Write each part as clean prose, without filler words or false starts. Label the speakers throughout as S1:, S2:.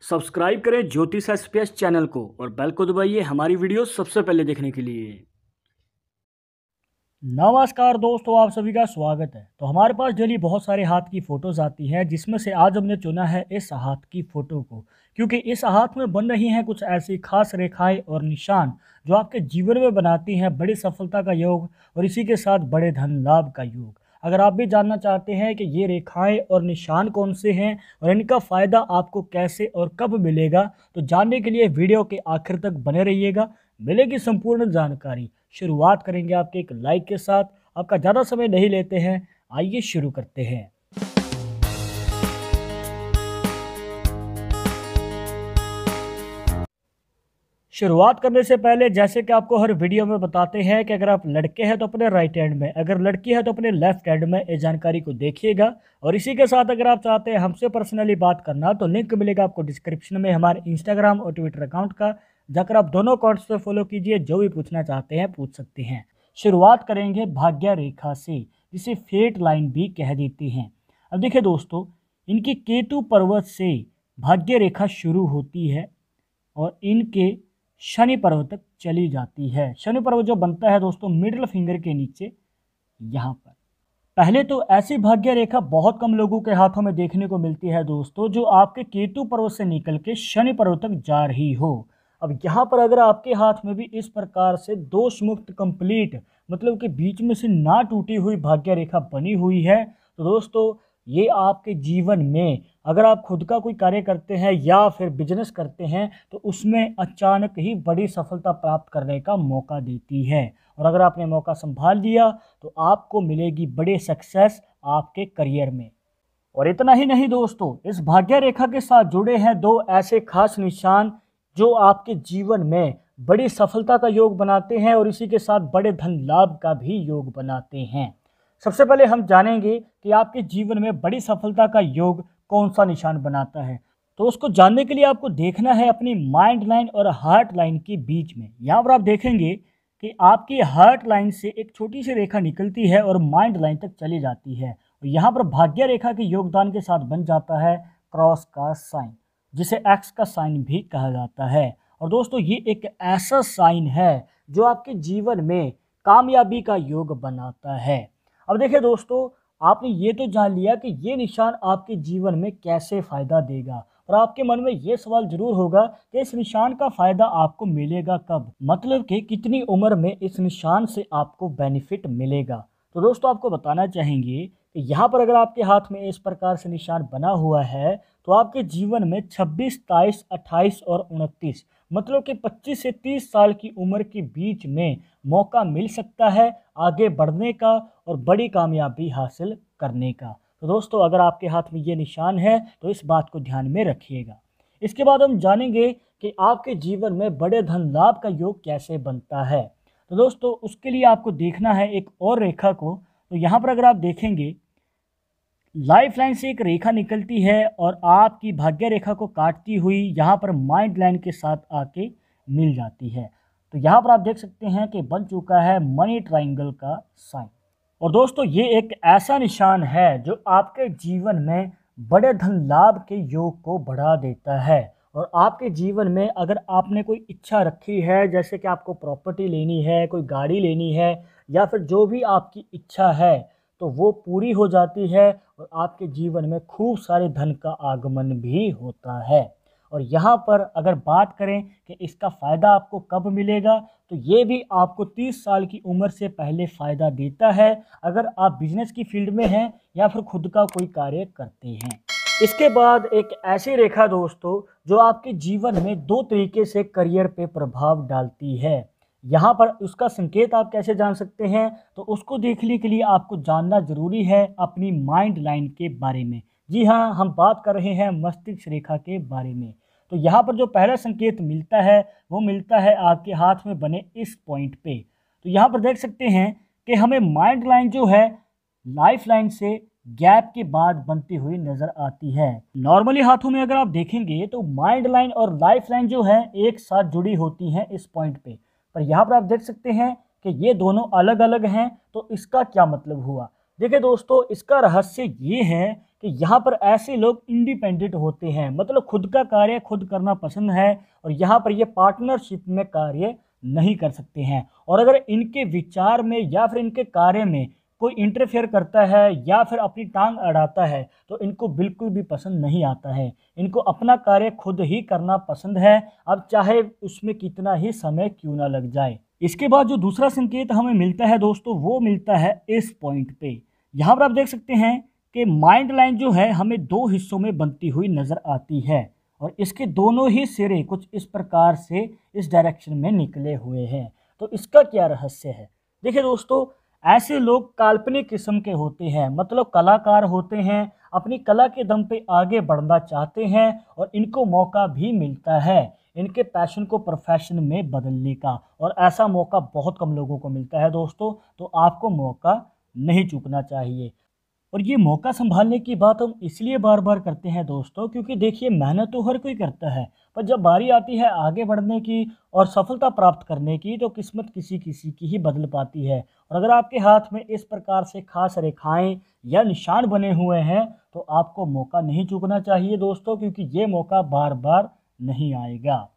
S1: Subscribe करें ज्योतिष SPS channel को और बेल को दबाइए हमारी वीडियो सबसे पहले देखने के लिए।
S2: नमस्कार दोस्तों, आप सभी का स्वागत है। तो हमारे पास डेली बहुत सारे हाथ की फ़ोटोज़ आती हैं, जिसमें से आज हमने चुना है इस हाथ की फ़ोटो को, क्योंकि इस हाथ में बन रही हैं कुछ ऐसी खास रेखाएं और निशान जो आपके जीवन में बनाती हैं बड़ी सफलता का योग और इसी के साथ बड़े धन लाभ का योग। अगर आप भी जानना चाहते हैं कि ये रेखाएं और निशान कौन से हैं और इनका फ़ायदा आपको कैसे और कब मिलेगा, तो जानने के लिए वीडियो के आखिर तक बने रहिएगा, मिलेगी संपूर्ण जानकारी। शुरुआत करेंगे आपके एक लाइक के साथ। आपका ज़्यादा समय नहीं लेते हैं, आइए शुरू करते हैं। शुरुआत करने से पहले जैसे कि आपको हर वीडियो में बताते हैं कि अगर आप लड़के हैं तो अपने राइट हैंड में, अगर लड़की है तो अपने लेफ्ट हैंड में इस जानकारी को देखिएगा। और इसी के साथ अगर आप चाहते हैं हमसे पर्सनली बात करना तो लिंक मिलेगा आपको डिस्क्रिप्शन में हमारे इंस्टाग्राम और ट्विटर अकाउंट का, जाकर आप दोनों अकाउंट्स पे फॉलो कीजिए, जो भी पूछना चाहते हैं पूछ सकते हैं। शुरुआत करेंगे भाग्य रेखा से, जिसे फेट लाइन भी कह देते हैं। अब देखिए दोस्तों, इनकी केतु पर्वत से भाग्य रेखा शुरू होती है और इनके शनि पर्वत तक चली जाती है। शनि पर्वत जो बनता है दोस्तों मिडिल फिंगर के नीचे यहाँ पर। पहले तो ऐसी भाग्य रेखा बहुत कम लोगों के हाथों में देखने को मिलती है दोस्तों, जो आपके केतु पर्वत से निकल के शनि पर्वत तक जा रही हो। अब यहाँ पर अगर आपके हाथ में भी इस प्रकार से दोष मुक्त कंप्लीट, मतलब कि बीच में से ना टूटी हुई भाग्य रेखा बनी हुई है, तो दोस्तों ये आपके जीवन में अगर आप खुद का कोई कार्य करते हैं या फिर बिजनेस करते हैं तो उसमें अचानक ही बड़ी सफलता प्राप्त करने का मौका देती है। और अगर आपने मौका संभाल लिया तो आपको मिलेगी बड़ी सक्सेस आपके करियर में। और इतना ही नहीं दोस्तों, इस भाग्य रेखा के साथ जुड़े हैं दो ऐसे खास निशान जो आपके जीवन में बड़ी सफलता का योग बनाते हैं और इसी के साथ बड़े धन लाभ का भी योग बनाते हैं। सबसे पहले हम जानेंगे कि आपके जीवन में बड़ी सफलता का योग कौन सा निशान बनाता है। तो उसको जानने के लिए आपको देखना है अपनी माइंड लाइन और हार्ट लाइन के बीच में। यहाँ पर आप देखेंगे कि आपकी हार्ट लाइन से एक छोटी सी रेखा निकलती है और माइंड लाइन तक चली जाती है। और यहाँ पर भाग्य रेखा के योगदान के साथ बन जाता है क्रॉस का साइन, जिसे एक्स का साइन भी कहा जाता है। और दोस्तों ये एक ऐसा साइन है जो आपके जीवन में कामयाबी का योग बनाता है। अब देखिए दोस्तों, आपने ये तो जान लिया कि ये निशान आपके जीवन में कैसे फ़ायदा देगा, और आपके मन में ये सवाल जरूर होगा कि इस निशान का फ़ायदा आपको मिलेगा कब, मतलब कि कितनी उम्र में इस निशान से आपको बेनिफिट मिलेगा। तो दोस्तों आपको बताना चाहेंगे कि यहाँ पर अगर आपके हाथ में इस प्रकार से निशान बना हुआ है तो आपके जीवन में 26, 23, 28 और 29, मतलब कि 25 से 30 साल की उम्र के बीच में मौका मिल सकता है आगे बढ़ने का और बड़ी कामयाबी हासिल करने का। तो दोस्तों अगर आपके हाथ में ये निशान है तो इस बात को ध्यान में रखिएगा। इसके बाद हम जानेंगे कि आपके जीवन में बड़े धन लाभ का योग कैसे बनता है। तो दोस्तों उसके लिए आपको देखना है एक और रेखा को। तो यहाँ पर अगर आप देखेंगे, लाइफ लाइन से एक रेखा निकलती है और आपकी भाग्य रेखा को काटती हुई यहाँ पर माइंड लाइन के साथ आके मिल जाती है। तो यहाँ पर आप देख सकते हैं कि बन चुका है मनी ट्रायंगल का साइन। और दोस्तों ये एक ऐसा निशान है जो आपके जीवन में बड़े धन लाभ के योग को बढ़ा देता है। और आपके जीवन में अगर आपने कोई इच्छा रखी है, जैसे कि आपको प्रॉपर्टी लेनी है, कोई गाड़ी लेनी है, या फिर जो भी आपकी इच्छा है, तो वो पूरी हो जाती है और आपके जीवन में खूब सारे धन का आगमन भी होता है। और यहाँ पर अगर बात करें कि इसका फ़ायदा आपको कब मिलेगा, तो ये भी आपको 30 साल की उम्र से पहले फ़ायदा देता है अगर आप बिजनेस की फील्ड में हैं या फिर खुद का कोई कार्य करते हैं। इसके बाद एक ऐसी रेखा दोस्तों जो आपके जीवन में दो तरीके से करियर पे प्रभाव डालती है। यहाँ पर उसका संकेत आप कैसे जान सकते हैं, तो उसको देखने के लिए आपको जानना जरूरी है अपनी माइंड लाइन के बारे में। जी हाँ, हम बात कर रहे हैं मस्तिष्क रेखा के बारे में। तो यहाँ पर जो पहला संकेत मिलता है वो मिलता है आपके हाथ में बने इस पॉइंट पे। तो यहाँ पर देख सकते हैं कि हमें माइंड लाइन जो है लाइफ लाइन से गैप के बाद बनती हुई नजर आती है। नॉर्मली हाथों में अगर आप देखेंगे तो माइंड लाइन और लाइफ लाइन जो है एक साथ जुड़ी होती हैं इस पॉइंट पे, पर यहाँ पर आप देख सकते हैं कि ये दोनों अलग अलग हैं। तो इसका क्या मतलब हुआ? देखिए दोस्तों, इसका रहस्य ये है कि यहाँ पर ऐसे लोग इंडिपेंडेंट होते हैं, मतलब खुद का कार्य खुद करना पसंद है और यहाँ पर ये पार्टनरशिप में कार्य नहीं कर सकते हैं। और अगर इनके विचार में या फिर इनके कार्य में कोई इंटरफेयर करता है या फिर अपनी टांग अड़ाता है तो इनको बिल्कुल भी पसंद नहीं आता है। इनको अपना कार्य खुद ही करना पसंद है, अब चाहे उसमें कितना ही समय क्यों ना लग जाए। इसके बाद जो दूसरा संकेत हमें मिलता है दोस्तों, वो मिलता है इस पॉइंट पे। यहाँ पर आप देख सकते हैं कि माइंड लाइन जो है हमें दो हिस्सों में बनती हुई नजर आती है और इसके दोनों ही सिरे कुछ इस प्रकार से इस डायरेक्शन में निकले हुए हैं। तो इसका क्या रहस्य है? देखिए दोस्तों, ऐसे लोग काल्पनिक किस्म के होते हैं, मतलब कलाकार होते हैं, अपनी कला के दम पे आगे बढ़ना चाहते हैं और इनको मौका भी मिलता है इनके पैशन को प्रोफेशन में बदलने का, और ऐसा मौका बहुत कम लोगों को मिलता है दोस्तों। तो आपको मौका नहीं चूकना चाहिए। और ये मौका संभालने की बात हम इसलिए बार बार करते हैं दोस्तों, क्योंकि देखिए मेहनत तो हर कोई करता है, पर जब बारी आती है आगे बढ़ने की और सफलता प्राप्त करने की तो किस्मत किसी किसी की ही बदल पाती है। और अगर आपके हाथ में इस प्रकार से खास रेखाएं या निशान बने हुए हैं तो आपको मौका नहीं चूकना चाहिए दोस्तों, क्योंकि ये मौका बार बार नहीं आएगा।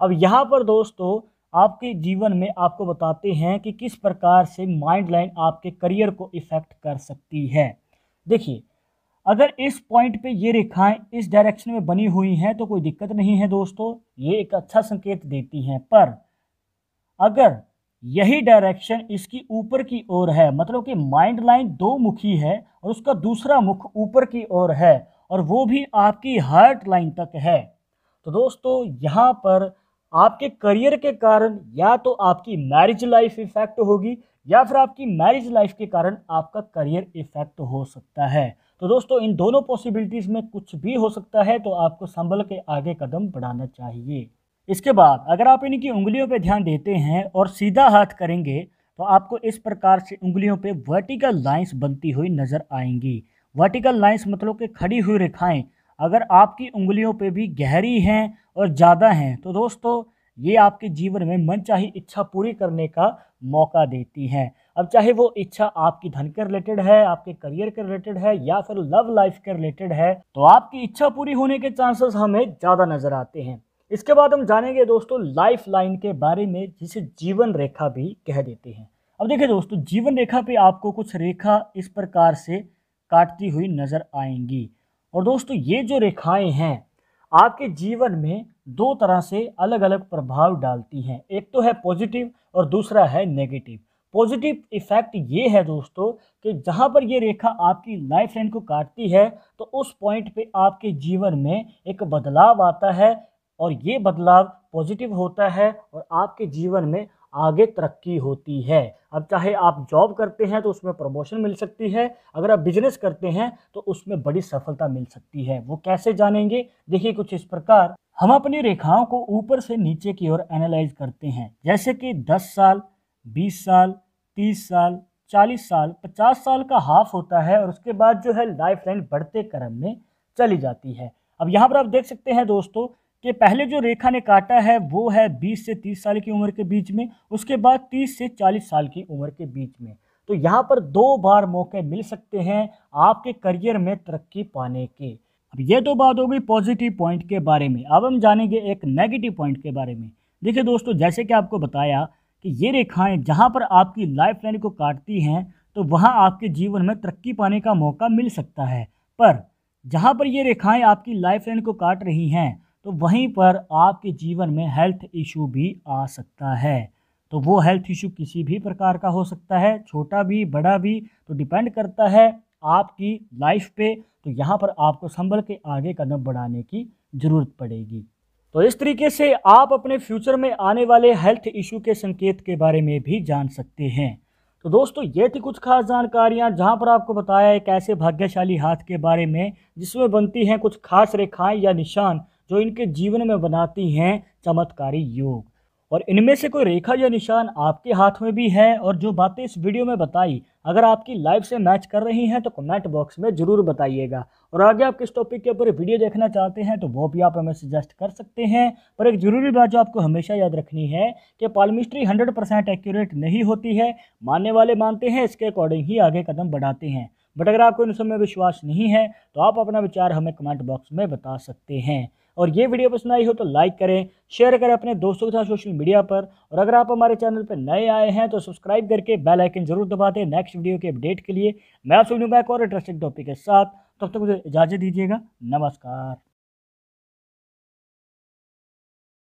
S2: अब यहाँ पर दोस्तों आपके जीवन में आपको बताते हैं कि किस प्रकार से माइंड लाइन आपके करियर को इफ़ेक्ट कर सकती है। देखिए, अगर इस पॉइंट पे ये रेखाएं इस डायरेक्शन में बनी हुई हैं तो कोई दिक्कत नहीं है दोस्तों, ये एक अच्छा संकेत देती हैं। पर अगर यही डायरेक्शन इसकी ऊपर की ओर है, मतलब कि माइंड लाइन दो मुखी है और उसका दूसरा मुख ऊपर की ओर है और वो भी आपकी हार्ट लाइन तक है, तो दोस्तों यहाँ पर आपके करियर के कारण या तो आपकी मैरिज लाइफ इफेक्ट होगी या फिर आपकी मैरिज लाइफ के कारण आपका करियर इफेक्ट हो सकता है। तो दोस्तों इन दोनों पॉसिबिलिटीज़ में कुछ भी हो सकता है, तो आपको संभल के आगे कदम बढ़ाना चाहिए। इसके बाद अगर आप इनकी उंगलियों पे ध्यान देते हैं और सीधा हाथ करेंगे तो आपको इस प्रकार से उंगलियों पे वर्टिकल लाइंस बनती हुई नज़र आएंगी। वर्टिकल लाइंस मतलब कि खड़ी हुई रेखाएं अगर आपकी उंगलियों पे भी गहरी हैं और ज़्यादा हैं तो दोस्तों ये आपके जीवन में मनचाही इच्छा पूरी करने का मौका देती हैं। अब चाहे वो इच्छा आपकी धन के रिलेटेड है, आपके करियर के रिलेटेड है या फिर लव लाइफ के रिलेटेड है, तो आपकी इच्छा पूरी होने के चांसेस हमें ज़्यादा नज़र आते हैं। इसके बाद हम जानेंगे दोस्तों लाइफ लाइन के बारे में, जिसे जीवन रेखा भी कह देते हैं। अब देखिए दोस्तों, जीवन रेखा पे आपको कुछ रेखा इस प्रकार से काटती हुई नज़र आएंगी और दोस्तों ये जो रेखाएं हैं आपके जीवन में दो तरह से अलग अलग प्रभाव डालती हैं। एक तो है पॉजिटिव और दूसरा है नेगेटिव। पॉजिटिव इफेक्ट ये है दोस्तों कि जहाँ पर ये रेखा आपकी लाइफ लाइन को काटती है तो उस पॉइंट पे आपके जीवन में एक बदलाव आता है और ये बदलाव पॉजिटिव होता है और आपके जीवन में आगे तरक्की होती है। अब चाहे आप जॉब करते हैं तो उसमें प्रमोशन मिल सकती है, अगर आप बिजनेस करते हैं तो उसमें बड़ी सफलता मिल सकती है। वो कैसे जानेंगे? देखिए कुछ इस प्रकार। हम अपनी रेखाओं को ऊपर से नीचे की ओर एनालाइज करते हैं, जैसे कि 10 साल, 20 साल, 30 साल, 40 साल, 50 साल का हाफ होता है और उसके बाद जो है लाइफ लाइन बढ़ते क्रम में चली जाती है। अब यहाँ पर आप देख सकते हैं दोस्तों कि पहले जो रेखा ने काटा है वो है 20 से 30 साल की उम्र के बीच में, उसके बाद 30 से 40 साल की उम्र के बीच में। तो यहाँ पर 2 बार मौके मिल सकते हैं आपके करियर में तरक्की पाने के। अब ये तो बात हो गई पॉजिटिव पॉइंट के बारे में। अब हम जानेंगे एक नेगेटिव पॉइंट के बारे में। देखिए दोस्तों, जैसे कि आपको बताया कि ये रेखाएं जहाँ पर आपकी लाइफ लाइन को काटती हैं तो वहाँ आपके जीवन में तरक्की पाने का मौका मिल सकता है, पर जहाँ पर ये रेखाएं आपकी लाइफ लाइन को काट रही हैं तो वहीं पर आपके जीवन में हेल्थ इशू भी आ सकता है। तो वो हेल्थ इशू किसी भी प्रकार का हो सकता है, छोटा भी बड़ा भी, तो डिपेंड करता है आपकी लाइफ पे। तो यहाँ पर आपको संभल के आगे कदम बढ़ाने की ज़रूरत पड़ेगी। तो इस तरीके से आप अपने फ्यूचर में आने वाले हेल्थ इशू के संकेत के बारे में भी जान सकते हैं। तो दोस्तों ये थी कुछ खास जानकारियाँ जहाँ पर आपको बताया एक ऐसे भाग्यशाली हाथ के बारे में जिसमें बनती हैं कुछ खास रेखाएं या निशान जो इनके जीवन में बनाती हैं चमत्कारी योग। और इनमें से कोई रेखा या निशान आपके हाथ में भी है और जो बातें इस वीडियो में बताई अगर आपकी लाइफ से मैच कर रही हैं तो कमेंट बॉक्स में ज़रूर बताइएगा। और आगे आप किस टॉपिक के ऊपर वीडियो देखना चाहते हैं तो वो भी आप हमें सजेस्ट कर सकते हैं। पर एक ज़रूरी बात जो आपको हमेशा याद रखनी है कि पालमिस्ट्री 100% एक्यूरेट नहीं होती है। मानने वाले मानते हैं, इसके अकॉर्डिंग ही आगे कदम बढ़ाते हैं। बट अगर आपको इन सब में विश्वास नहीं है तो आप अपना विचार हमें कमेंट बॉक्स में बता सकते हैं। और ये वीडियो पसंद आई हो तो लाइक करें, शेयर करें अपने दोस्तों के साथ सोशल मीडिया पर। और अगर आप हमारे चैनल पर नए आए हैं तो सब्सक्राइब करके बेल आइकन जरूर दबा दें नेक्स्ट वीडियो के अपडेट के लिए। मैं आपसे मिलूंगा एक और इंटरेस्टिंग टॉपिक के साथ, तब तक मुझे इजाज़त दीजिएगा। नमस्कार।